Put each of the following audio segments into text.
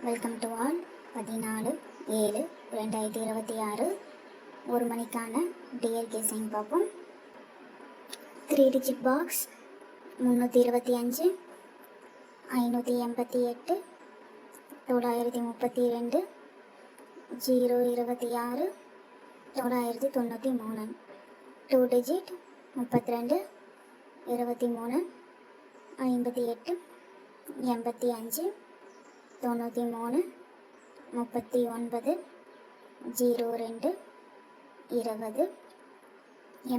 Welcome to all. 14/7/2026 1 மணிக்கான dear guessing பார்ப்போம். 3 digit box 325, 588, 932, 026, 993. 2 digit 32, 23, 58, 85, 93, 39, 02, 20,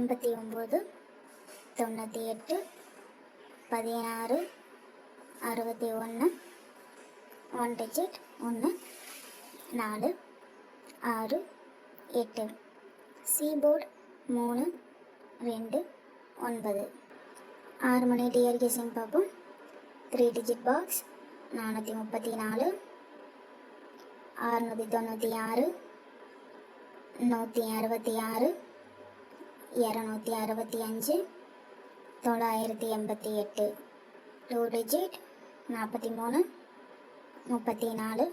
89, 98, 16, 61, 1 digit 1, 4, 6, 8. சீபோர்டு 3, 2, 9. 6 மணி dear guessing பார்ப்போம். 3 digit box 434, 696, 166, 265, 988. 2 digit 43, 34, 69,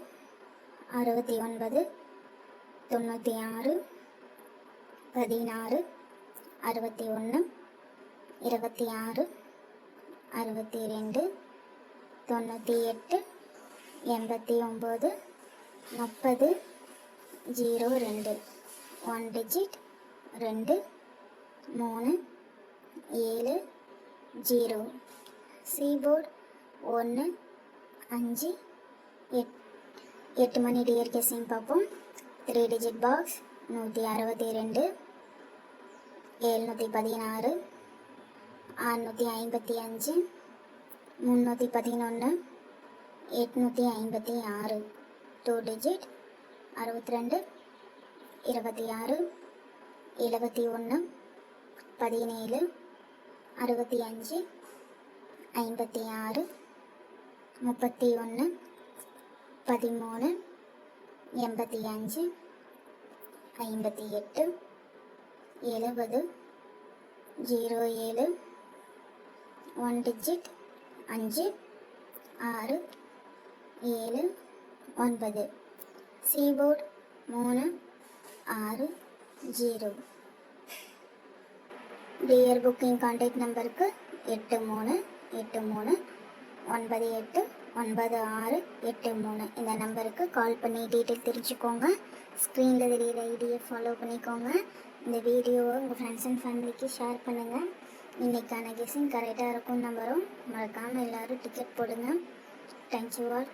96, 16, 61, 26, 62, 98, 89, 30, 02. 1 digit 2, 3, 7, 0. சீபோர்டு 1, 5, 8 மணி dear guessing பார்ப்போம். 3 digit box 162, 716, 655, 311, 856. 2 digit 62, 26, 71, 17, 65, 56, 31, 13, 85, 58, 70, 07. 1 digit 5, 6, 7, 9. சீபோர்டு 3, 6, 0. Dear booking contact நம்பருக்கு 8393989683. இந்த நம்பருக்கு கால் பண்ணி டீட்டெயில் தெரிஞ்சுக்கோங்க. ஸ்க்ரீனில் தெரியிற ஐடியை ஃபாலோ பண்ணிக்கோங்க. இந்த வீடியோவை உங்கள் ஃப்ரெண்ட்ஸ் அண்ட் ஃபேமிலிக்கு ஷேர் பண்ணுங்கள். இன்றைக்கான கெஸிங் கரெக்டாக இருக்கும் நம்பரும். மறக்காமல் எல்லோரும் டிக்கெட் போடுங்க. Thank you all.